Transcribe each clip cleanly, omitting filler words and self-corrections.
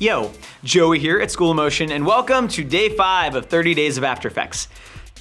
Yo, Joey here at School of Motion, and welcome to day 5 of 30 Days of After Effects.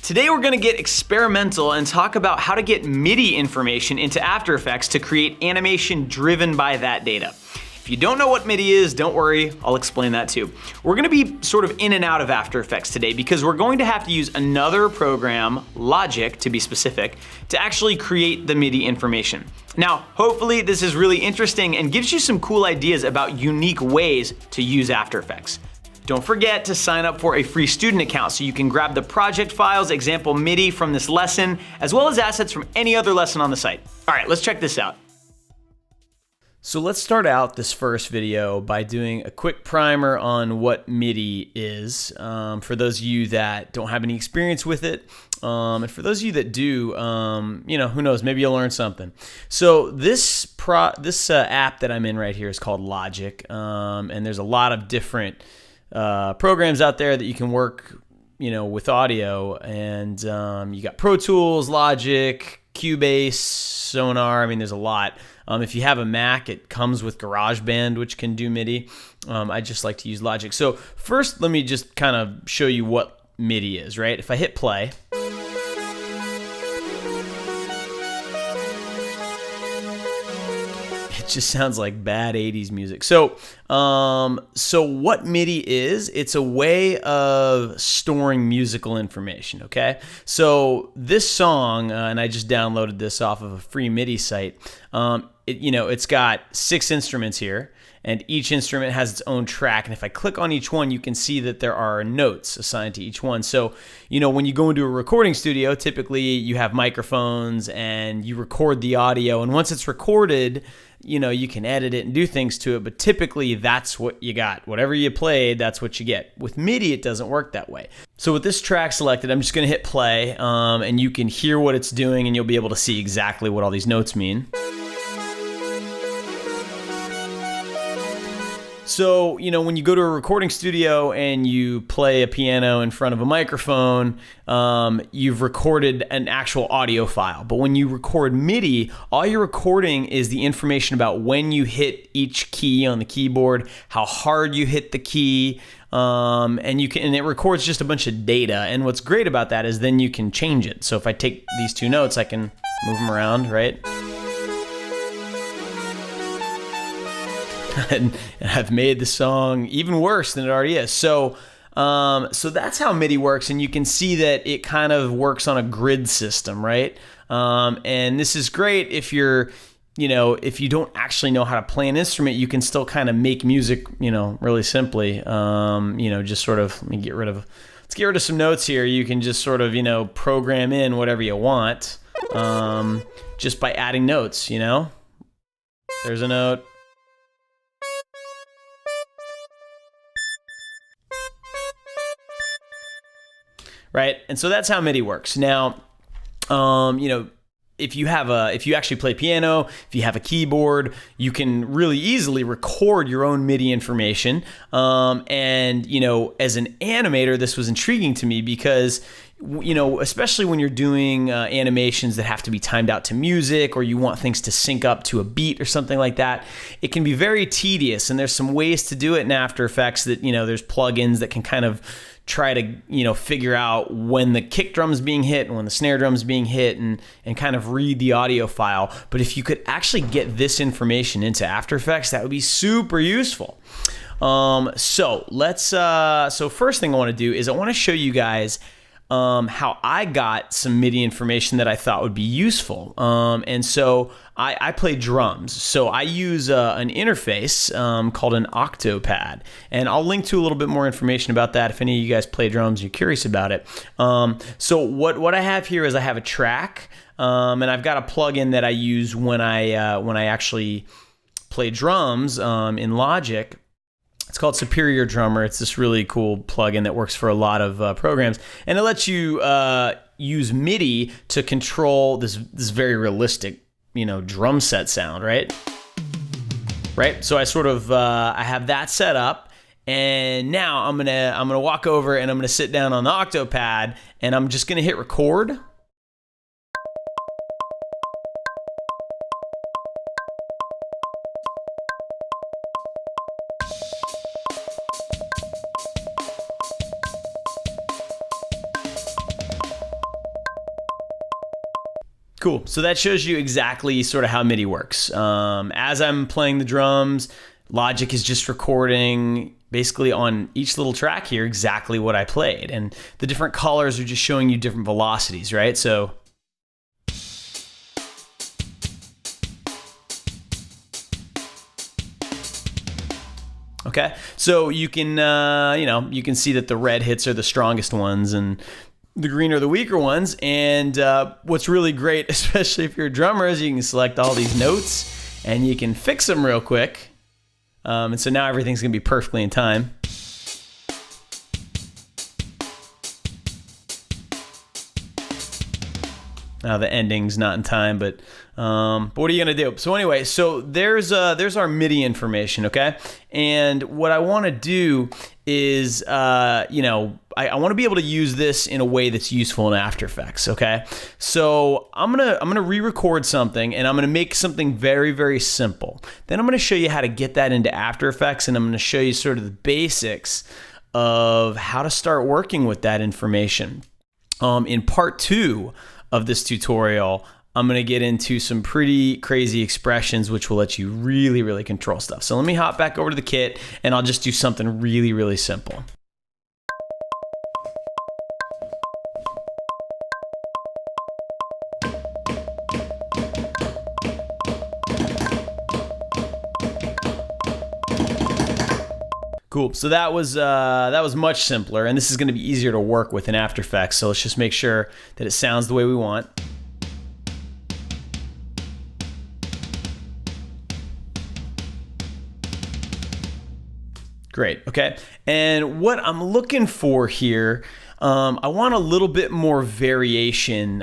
Today we're gonna get experimental and talk about how to get MIDI information into After Effects to create animation driven by that data. If you don't know what MIDI is, don't worry, I'll explain that too. We're gonna be sort of in and out of After Effects today because we're going to have to use another program, Logic to be specific, to actually create the MIDI information. Now, hopefully this is really interesting and gives you some cool ideas about unique ways to use After Effects. Don't forget to sign up for a free student account so you can grab the project files, example MIDI from this lesson, as well as assets from any other lesson on the site. All right, let's check this out. So let's start out this first video by doing a quick primer on what MIDI is, for those of you that don't have any experience with it, and for those of you that do, you know, who knows, maybe you'll learn something. So this app that I'm in right here is called Logic, and there's a lot of different programs out there that you can work, you know, with audio, and you got Pro Tools, Logic, Cubase, Sonar. I mean, there's a lot. If you have a Mac, it comes with GarageBand, which can do MIDI. I just like to use Logic. So first, let me just kind of show you what MIDI is, right? If I hit play, it just sounds like bad 80s music. So what MIDI is, it's a way of storing musical information, okay? So this song, and I just downloaded this off of a free MIDI site, it's got 6 instruments here, and each instrument has its own track, and if I click on each one, you can see that there are notes assigned to each one. So, you know, when you go into a recording studio, typically you have microphones and you record the audio, and once it's recorded, you know, you can edit it and do things to it, but typically that's what you got. Whatever you played, that's what you get. With MIDI, it doesn't work that way. So with this track selected, I'm just gonna hit play, and you can hear what it's doing, and you'll be able to see exactly what all these notes mean. So, you know, when you go to a recording studio and you play a piano in front of a microphone, you've recorded an actual audio file. But when you record MIDI, all you're recording is the information about when you hit each key on the keyboard, how hard you hit the key, and it records just a bunch of data. And what's great about that is then you can change it. So if I take these 2 notes, I can move them around, right? And I've made the song even worse than it already is. So that's how MIDI works, and you can see that it kind of works on a grid system, right? And this is great if you're, you know, if you don't actually know how to play an instrument, you can still kind of make music, you know, really simply. You know, just sort of, let's get rid of some notes here. You can just sort of, you know, program in whatever you want, just by adding notes, you know? There's a note. Right, and so that's how MIDI works. Now, you know, if you actually play piano, if you have a keyboard, you can really easily record your own MIDI information. And you know, as an animator, this was intriguing to me because, you know, especially when you're doing animations that have to be timed out to music, or you want things to sync up to a beat or something like that, it can be very tedious. And there's some ways to do it in After Effects that, you know, there's plugins that can kind of try to, you know, figure out when the kick drum's being hit and when the snare drum's being hit, and kind of read the audio file. But if you could actually get this information into After Effects, that would be super useful. So first thing I want to do is I want to show you guys how I got some MIDI information that I thought would be useful. And so I play drums. So I use an interface called an Octopad. And I'll link to a little bit more information about that if any of you guys play drums, you're curious about it. So what I have here is I have a track, and I've got a plugin that I use when I actually play drums in Logic. It's called Superior Drummer. It's this really cool plugin that works for a lot of programs, and it lets you use MIDI to control this very realistic, you know, drum set sound, right? Right. So I sort of I have that set up, and now I'm gonna walk over and I'm gonna sit down on the Octopad, and I'm just gonna hit record. Cool. So that shows you exactly sort of how MIDI works. As I'm playing the drums, Logic is just recording basically on each little track here exactly what I played. And the different colors are just showing you different velocities, right? So okay, so you can you can see that the red hits are the strongest ones and the green are the weaker ones. And what's really great, especially if you're a drummer, is you can select all these notes and you can fix them real quick. And so now everything's gonna be perfectly in time. Now the ending's not in time, but what are you gonna do? So anyway, so there's our MIDI information, okay? And what I wanna do is, I wanna be able to use this in a way that's useful in After Effects, okay? So I'm gonna re-record something and I'm gonna make something very, very simple. Then I'm gonna show you how to get that into After Effects, and I'm gonna show you sort of the basics of how to start working with that information. In part 2 of this tutorial, I'm gonna get into some pretty crazy expressions which will let you really, really control stuff. So let me hop back over to the kit and I'll just do something really, really simple. Cool, so that was much simpler, and this is gonna be easier to work with in After Effects, so let's just make sure that it sounds the way we want. Great, okay. And what I'm looking for here, I want a little bit more variation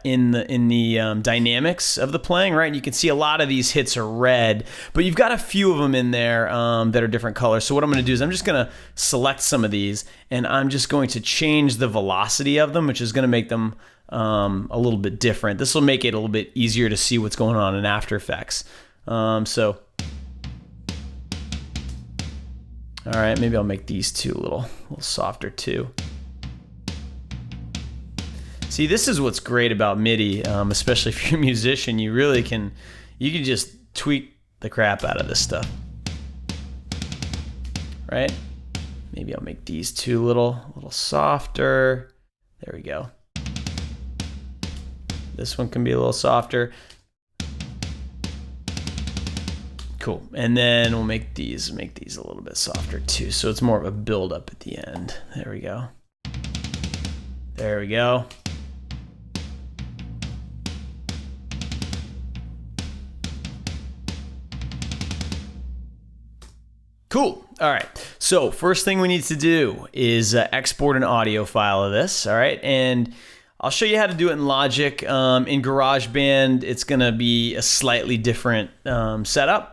in the dynamics of the playing, right? And you can see a lot of these hits are red, but you've got a few of them in there that are different colors. So what I'm gonna do is I'm just gonna select some of these and I'm just going to change the velocity of them, which is gonna make them a little bit different. This will make it a little bit easier to see what's going on in After Effects. All right, maybe I'll make these two a little softer too. See, this is what's great about MIDI, especially if you're a musician. You can just tweak the crap out of this stuff, right? Maybe I'll make these two a little softer. There we go. This one can be a little softer. Cool, and then we'll make these a little bit softer too, so it's more of a build up at the end. There we go. There we go. Cool. All right. So first thing we need to do is export an audio file of this. All right, and I'll show you how to do it in Logic. In GarageBand, it's gonna be a slightly different setup.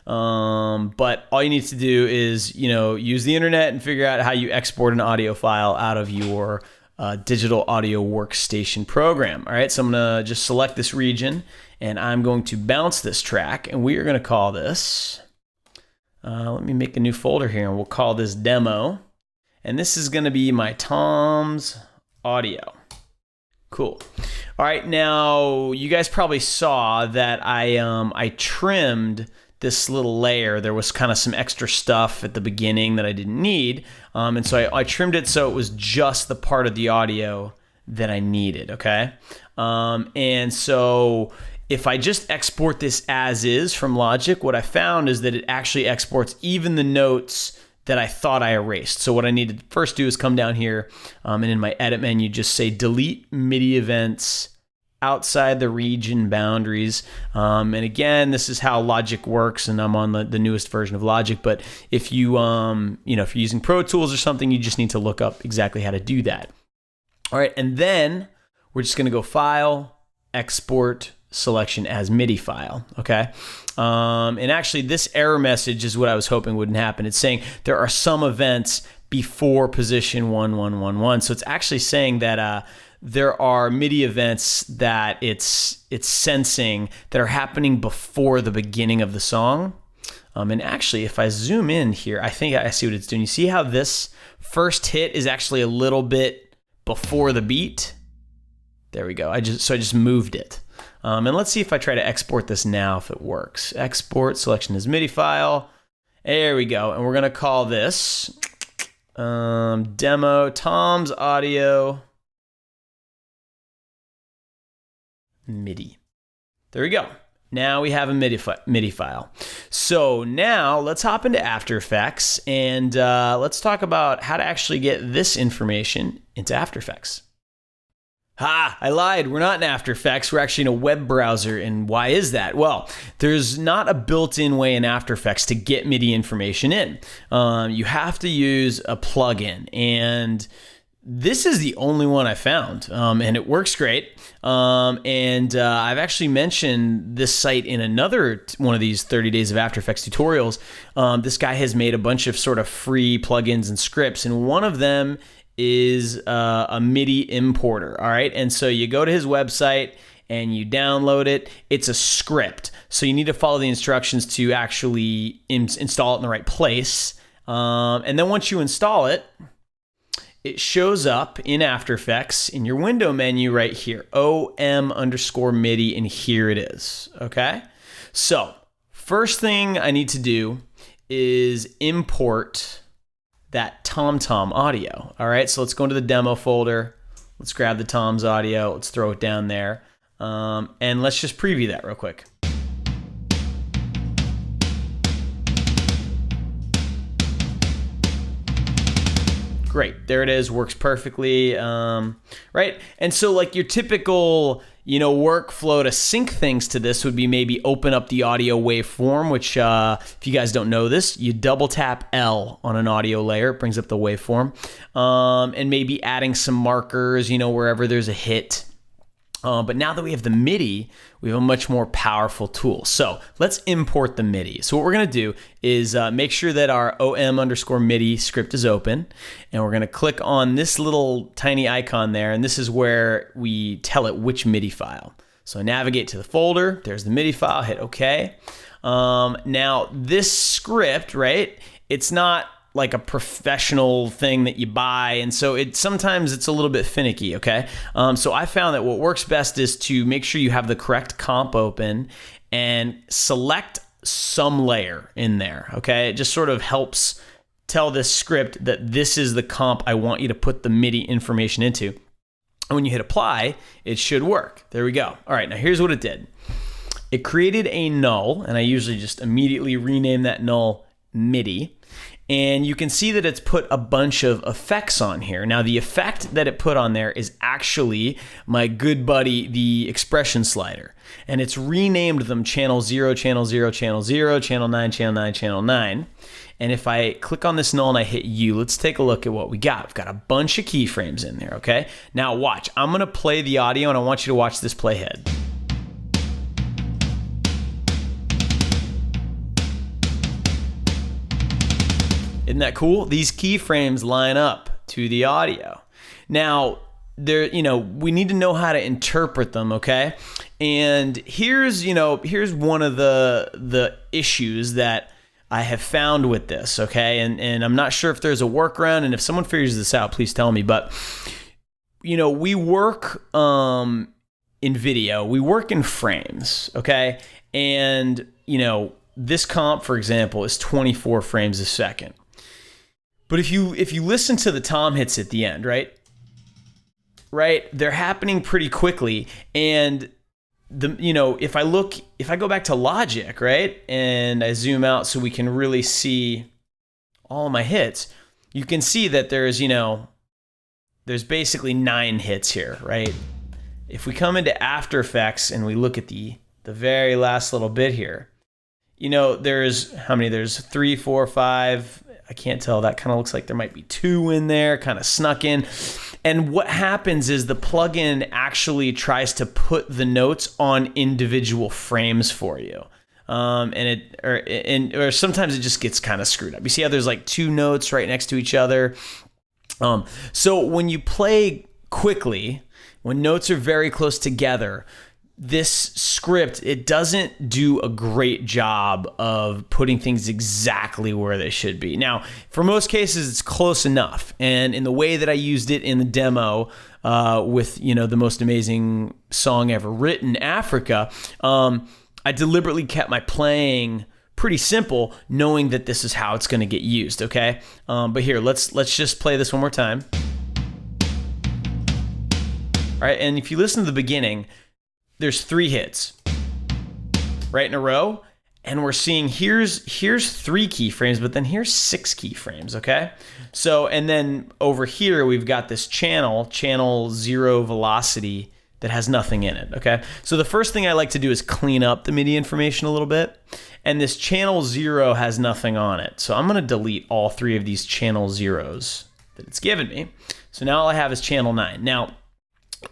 But all you need to do is, use the internet and figure out how you export an audio file out of your digital audio workstation program. All right, so I'm gonna just select this region and I'm going to bounce this track, and we are gonna call this, let me make a new folder here, and we'll call this demo. And this is gonna be my Tom's audio. Cool. All right, now you guys probably saw that I trimmed this little layer. There was kind of some extra stuff at the beginning that I didn't need. And so I trimmed it so it was just the part of the audio that I needed, okay? And so if I just export this as is from Logic, what I found is that it actually exports even the notes that I thought I erased. So what I need to first do is come down here and in my edit menu, just say delete MIDI events outside the region boundaries. And again, this is how Logic works, and I'm on the newest version of Logic. But if you, if you're using Pro Tools or something, you just need to look up exactly how to do that. All right, and then we're just gonna go File, Export, Selection as MIDI file, okay? And actually this error message is what I was hoping wouldn't happen. It's saying there are some events before position 1111. So it's actually saying that there are MIDI events that it's sensing that are happening before the beginning of the song. And actually, if I zoom in here, I think I see what it's doing. You see how this first hit is actually a little bit before the beat? There we go. I just moved it. And let's see if I try to export this now, if it works. Export, selection as MIDI file. There we go. And we're going to call this demo Tom's audio MIDI. There we go. Now we have a MIDI file. So now let's hop into After Effects and let's talk about how to actually get this information into After Effects. I lied. We're not in After Effects. We're actually in a web browser. And why is that? Well, there's not a built-in way in After Effects to get MIDI information in. You have to use a plugin. And this is the only one I found, and it works great. I've actually mentioned this site in another one of these 30 Days of After Effects tutorials. This guy has made a bunch of sort of free plugins and scripts, and one of them is a MIDI importer, all right? And so you go to his website and you download it. It's a script, so you need to follow the instructions to actually install it in the right place. And then once you install it, it shows up in After Effects in your window menu right here, OM_MIDI, and here it is, okay? So first thing I need to do is import that TomTom audio, all right? So let's go into the demo folder. Let's grab the Tom's audio. Let's throw it down there. And let's just preview that real quick. Great, there it is, works perfectly, right? And so like your typical, workflow to sync things to this would be maybe open up the audio waveform, which if you guys don't know this, you double tap L on an audio layer, it brings up the waveform, and maybe adding some markers, wherever there's a hit. But now that we have the MIDI, we have a much more powerful tool. So let's import the MIDI. So what we're going to do is make sure that our OM_MIDI script is open. And we're going to click on this little tiny icon there. And this is where we tell it which MIDI file. So navigate to the folder. There's the MIDI file. Hit OK. Now this script, right, it's not like a professional thing that you buy, and so sometimes it's a little bit finicky, okay? So I found that what works best is to make sure you have the correct comp open and select some layer in there, okay? It just sort of helps tell this script that this is the comp I want you to put the MIDI information into. And when you hit apply, it should work. There we go. All right, now here's what it did. It created a null, and I usually just immediately rename that null MIDI. And you can see that it's put a bunch of effects on here. Now, the effect that it put on there is actually my good buddy, the expression slider. And it's renamed them channel 0, channel 0, channel 0, channel 9, channel 9, channel 9. And if I click on this null and I hit U, let's take a look at what we got. We've got a bunch of keyframes in there, okay? Now watch, I'm gonna play the audio and I want you to watch this playhead. Isn't that cool? These keyframes line up to the audio. Now, we need to know how to interpret them, okay? And here's one of the issues that I have found with this, okay? And I'm not sure if there's a workaround, and if someone figures this out, please tell me. But we work in video, we work in frames, okay? And this comp, for example, is 24 frames a second. But if you listen to the tom hits at the end, right, they're happening pretty quickly. And if I go back to Logic, right, and I zoom out so we can really see all of my hits, you can see that there's basically 9 hits here, right? If we come into After Effects and we look at the very last little bit here, there's how many? There's 3, 4, 5. I can't tell. That kind of looks like there might be 2 in there, kind of snuck in. And what happens is the plugin actually tries to put the notes on individual frames for you. Or sometimes it just gets kind of screwed up. You see how there's like 2 notes right next to each other? So when you play quickly, when notes are very close together, this script, it doesn't do a great job of putting things exactly where they should be. Now, for most cases, it's close enough. And in the way that I used it in the demo, with, you know, the most amazing song ever written, Africa, I deliberately kept my playing pretty simple, knowing that this is how it's going to get used, okay? But here, let's just play this one more time. All right, and if you listen to the beginning, there's 3 hits right in a row, and we're seeing here's 3 keyframes, but then here's 6 keyframes, okay? So, and then over here, we've got this channel 0 velocity that has nothing in it, okay? So the first thing I like to do is clean up the MIDI information a little bit, and this channel 0 has nothing on it. So I'm gonna delete all 3 of these channel 0s that it's given me. So now all I have is channel 9. Now,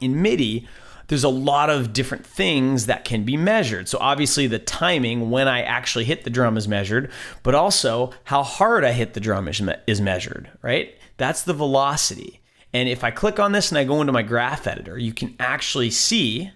in MIDI, there's a lot of different things that can be measured. So obviously the timing when I actually hit the drum is measured, but also how hard I hit the drum is measured, right? That's the velocity. And if I click on this and I go into my graph editor, you can actually see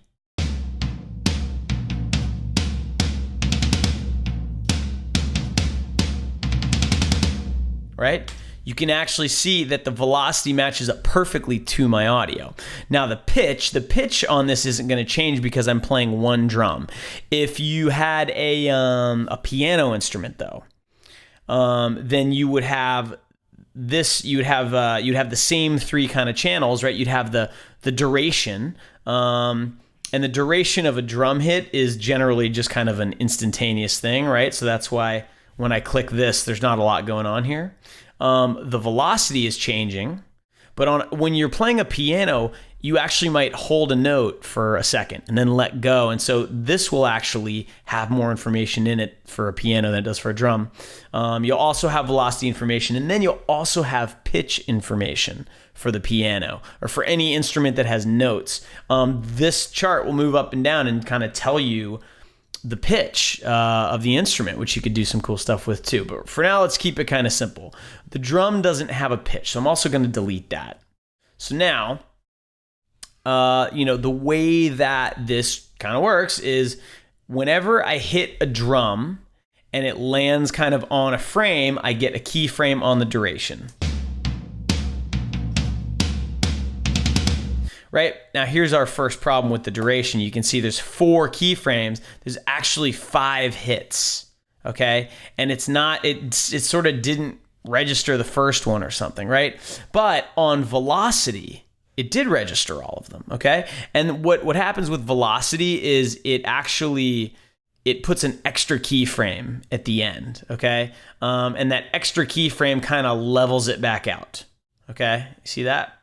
right? You can actually see that the velocity matches up perfectly to my audio. Now the pitch on this isn't going to change because I'm playing one drum. If you had a piano instrument though, then you would have this. You'd have the same 3 kind of channels, right? You'd have the duration, and the duration of a drum hit is generally just kind of an instantaneous thing, right? So that's why when I click this, there's not a lot going on here. The velocity is changing, but when you're playing a piano, you actually might hold a note for a second and then let go. And so this will actually have more information in it for a piano than it does for a drum. You'll also have velocity information, and then you'll also have pitch information for the piano or for any instrument that has notes. This chart will move up and down and kind of tell you the pitch of the instrument, which you could do some cool stuff with too. But for now, let's keep it kind of simple. The drum doesn't have a pitch, so I'm also going to delete that. So now, you know, the way that this kind of works is whenever I hit a drum and it lands kind of on a frame, I get a keyframe on the duration. Right? Now here's our first problem with the duration. You can see there's 4 keyframes. There's actually 5 hits, okay? And it sort of didn't register the first one or something, right? But on velocity, it did register all of them, okay? And what happens with velocity is it puts an extra keyframe at the end, okay? And that extra keyframe kind of levels it back out, okay? See that?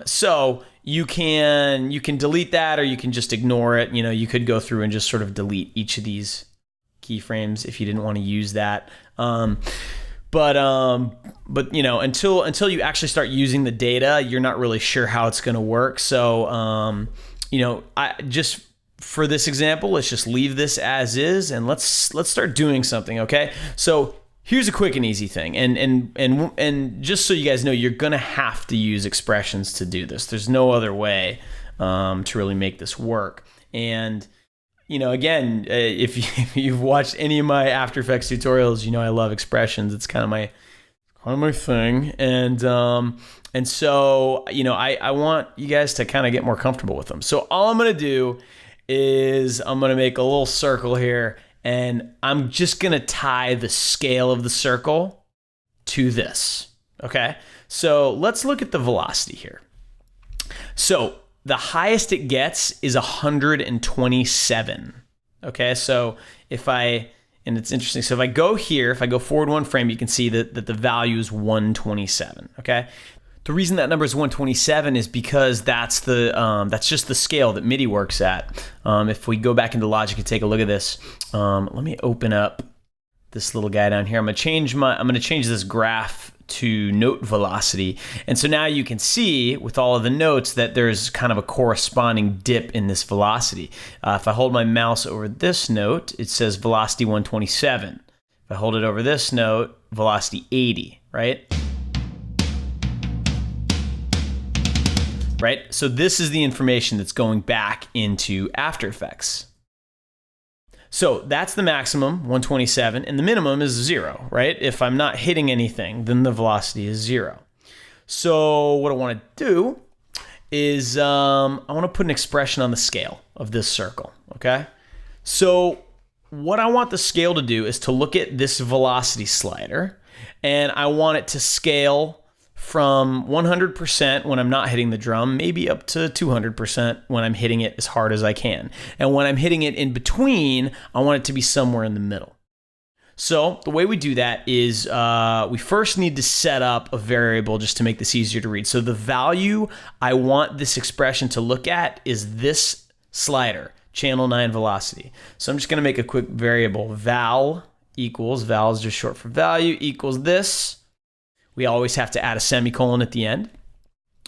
So you can delete that, or you can just ignore it. You know, you could go through and just sort of delete each of these keyframes if you didn't want to use that. But you know, until you actually start using the data, you're not really sure how it's going to work. So, you know, for this example, let's just leave this as is, and let's start doing something. Okay. So here's a quick and easy thing, and just so you guys know, you're gonna have to use expressions to do this. There's no other way to really make this work. And you know, again, if you've watched any of my After Effects tutorials, you know I love expressions. It's kind of my thing. And so you know, I want you guys to kind of get more comfortable with them. So all I'm gonna do is I'm gonna make a little circle here, and I'm just gonna tie the scale of the circle to this, okay? So let's look at the velocity here. So the highest it gets is 127, okay? So and it's interesting, so if I go here, if I go forward 1 frame, you can see that the value is 127, okay? The reason that number is 127 is because that's just the scale that MIDI works at. If we go back into Logic and take a look at this, let me open up this little guy down here. I'm gonna change this graph to note velocity, and so now you can see with all of the notes that there's kind of a corresponding dip in this velocity. If I hold my mouse over this note, it says velocity 127. If I hold it over this note, velocity 80, right? Right? So this is the information that's going back into After Effects. So that's the maximum, 127, and the minimum is 0, right? If I'm not hitting anything, then the velocity is 0. So what I want to do is I want to put an expression on the scale of this circle, okay? So what I want the scale to do is to look at this velocity slider, and I want it to scale from 100% when I'm not hitting the drum, maybe up to 200% when I'm hitting it as hard as I can. And when I'm hitting it in between, I want it to be somewhere in the middle. So the way we do that is we first need to set up a variable just to make this easier to read. So the value I want this expression to look at is this slider, channel 9 velocity. So I'm just going to make a quick variable, val equals, val is just short for value, equals this. We always have to add a semicolon at the end.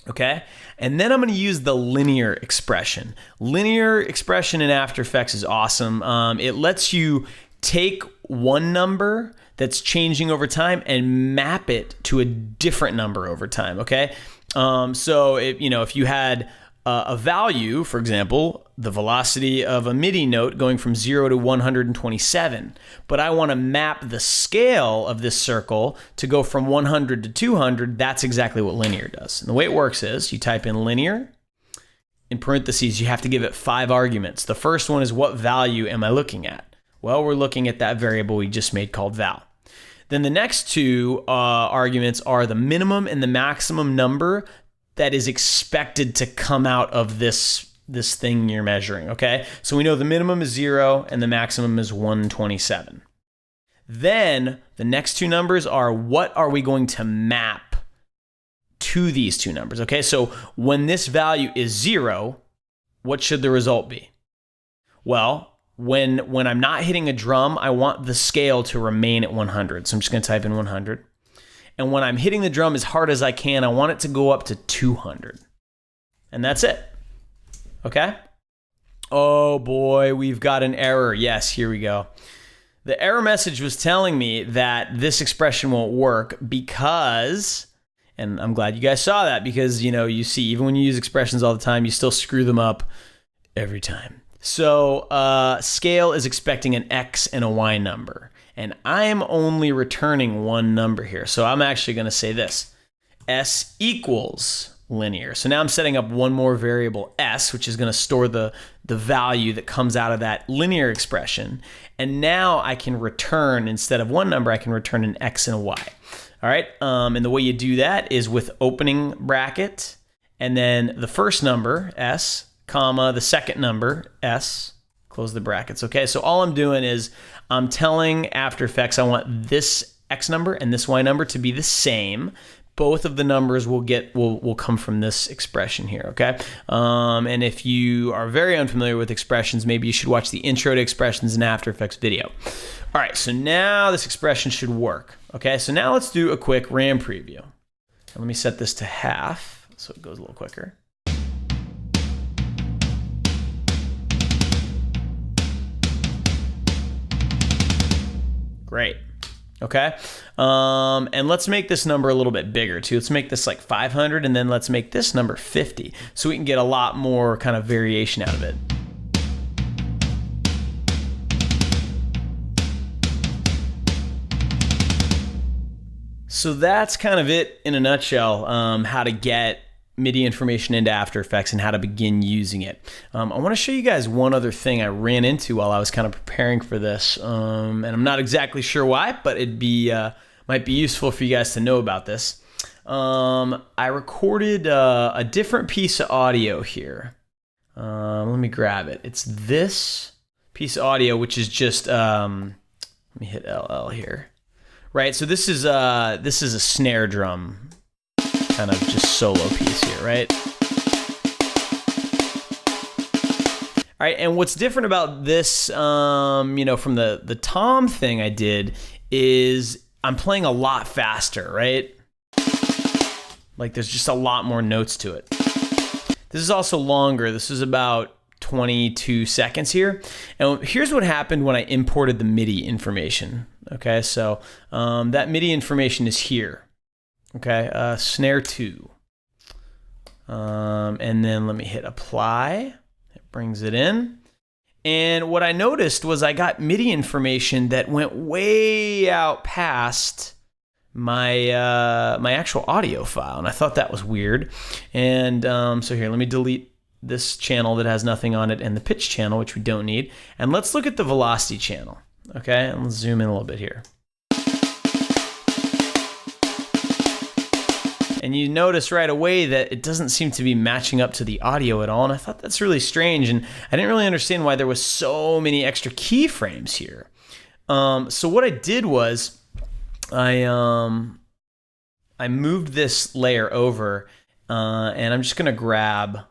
Okay, and then I'm going to use the linear expression. Linear expression in After Effects is awesome. It lets you take one number that's changing over time and map it to a different number over time, okay? So if you had a value, for example, the velocity of a MIDI note going from 0 to 127, but I want to map the scale of this circle to go from 100 to 200, that's exactly what linear does. And the way it works is you type in linear, in parentheses, you have to give it 5 arguments. The first one is what value am I looking at? Well, we're looking at that variable we just made called val. Then the next 2 arguments are the minimum and the maximum number that is expected to come out of this thing you're measuring, okay? So we know the minimum is 0 and the maximum is 127. Then the next 2 numbers are what are we going to map to these 2 numbers, okay? So when this value is 0, what should the result be? Well, when I'm not hitting a drum, I want the scale to remain at 100. So I'm just going to type in 100. And when I'm hitting the drum as hard as I can, I want it to go up to 200. And that's it. Okay? Oh boy, we've got an error. Yes, here we go. The error message was telling me that this expression won't work because, and I'm glad you guys saw that because, you see, even when you use expressions all the time, you still screw them up every time. So scale is expecting an X and a Y number. And I am only returning one number here. So I'm actually going to say this, S equals linear. So now I'm setting up one more variable, S, which is going to store the value that comes out of that linear expression. And now I can return, instead of one number, I can return an X and a Y. All right, and the way you do that is with opening bracket, and then the first number, S, comma, the second number, S, close the brackets, okay? So all I'm doing is I'm telling After Effects I want this X number and this Y number to be the same. Both of the numbers will come from this expression here, okay? And if you are very unfamiliar with expressions, maybe you should watch the Intro to Expressions in After Effects video. All right, so now this expression should work, okay? So now let's do a quick RAM preview. And let me set this to half so it goes a little quicker. Great. Okay. And let's make this number a little bit bigger too. Let's make this like 500 and then let's make this number 50 so we can get a lot more kind of variation out of it. So that's kind of it in a nutshell, how to get MIDI information into After Effects and how to begin using it. I want to show you guys one other thing I ran into while I was kind of preparing for this, and I'm not exactly sure why, but it'd be might be useful for you guys to know about this. I recorded a different piece of audio here. Let me grab it. It's this piece of audio, which is just let me hit LL here. Right, so this is a snare drum kind of just solo piece here, right? All right, and what's different about this, from the tom thing I did is I'm playing a lot faster, right? Like there's just a lot more notes to it. This is also longer. This is about 22 seconds here. And here's what happened when I imported the MIDI information. Okay, so that MIDI information is here. Okay, snare 2. And then let me hit apply. It brings it in. And what I noticed was I got MIDI information that went way out past my actual audio file, and I thought that was weird. And so here, let me delete this channel that has nothing on it and the pitch channel, which we don't need. And let's look at the velocity channel, okay? And let's zoom in a little bit here. And you notice right away that it doesn't seem to be matching up to the audio at all. And I thought that's really strange. And I didn't really understand why there was so many extra keyframes here. So what I did was I moved this layer over, and I'm just gonna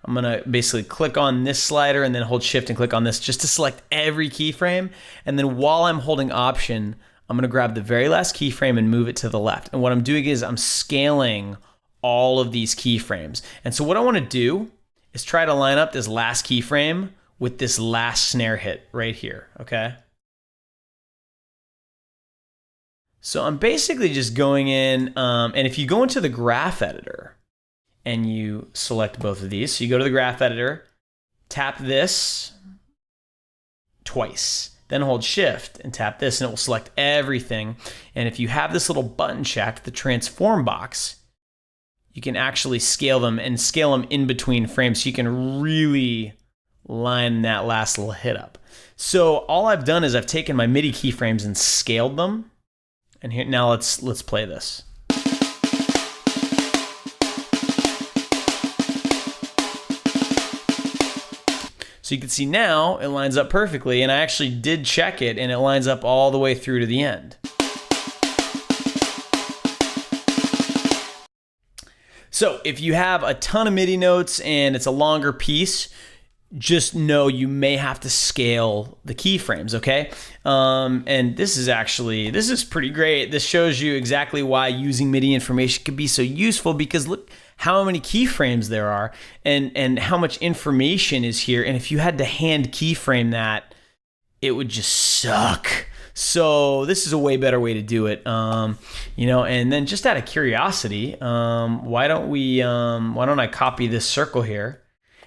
I'm gonna basically click on this slider and then hold shift and click on this just to select every keyframe. And then while I'm holding option, I'm gonna grab the very last keyframe and move it to the left. And what I'm doing is I'm scaling all of these keyframes. And so what I wanna do is try to line up this last keyframe with this last snare hit right here, okay? So I'm basically just going in, and if you go into the graph editor and you select both of these, so you go to the graph editor, tap this twice, then hold shift and tap this and it will select everything. And if you have this little button checked, the transform box, you can actually scale them and scale them in between frames so you can really line that last little hit up. So all I've done is I've taken my MIDI keyframes and scaled them. And here, now let's play this. So you can see now it lines up perfectly, and I actually did check it and it lines up all the way through to the end. So if you have a ton of MIDI notes and it's a longer piece, just know you may have to scale the keyframes, okay? And this is pretty great. This shows you exactly why using MIDI information can be so useful, because look how many keyframes there are and how much information is here. And if you had to hand keyframe that, it would just suck. So this is a way better way to do it. You know, and then just out of curiosity, why don't I copy this circle here?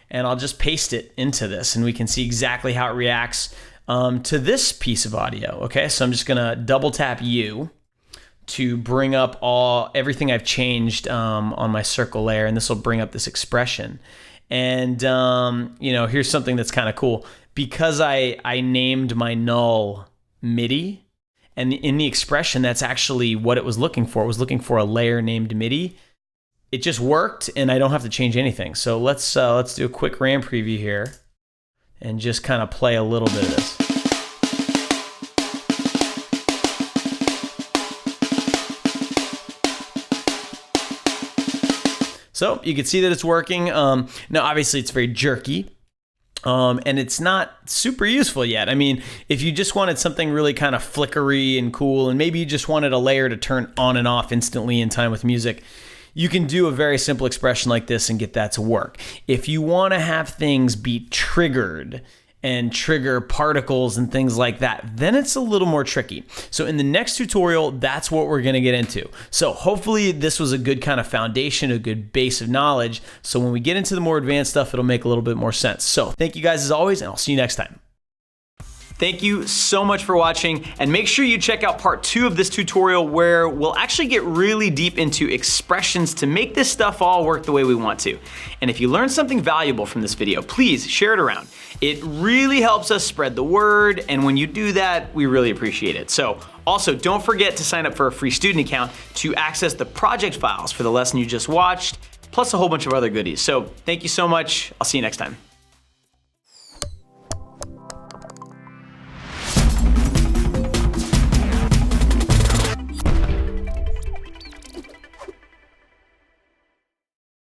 And I'll just paste it into this and we can see exactly how it reacts to this piece of audio. Okay, so I'm just gonna double tap U to bring up everything I've changed on my circle layer, and this will bring up this expression. And you know, here's something that's kind of cool. Because I named my null MIDI, and in the expression, that's actually what it was looking for. It was looking for a layer named MIDI. It just worked, and I don't have to change anything. So let's do a quick RAM preview here, and just kind of play a little bit of this. So you can see that it's working. Now, obviously, it's very jerky. And it's not super useful yet. I mean, if you just wanted something really kind of flickery and cool, and maybe you just wanted a layer to turn on and off instantly in time with music, you can do a very simple expression like this and get that to work. If you want to have things be triggered and trigger particles and things like that, then it's a little more tricky. So in the next tutorial, that's what we're going to get into. So hopefully this was a good kind of foundation, a good base of knowledge. So when we get into the more advanced stuff, it'll make a little bit more sense. So thank you guys as always, and I'll see you next time. Thank you so much for watching, and make sure you check out part 2 of this tutorial where we'll actually get really deep into expressions to make this stuff all work the way we want to. And if you learned something valuable from this video, please share it around. It really helps us spread the word, and when you do that, we really appreciate it. So also, don't forget to sign up for a free student account to access the project files for the lesson you just watched, plus a whole bunch of other goodies. So thank you so much. I'll see you next time.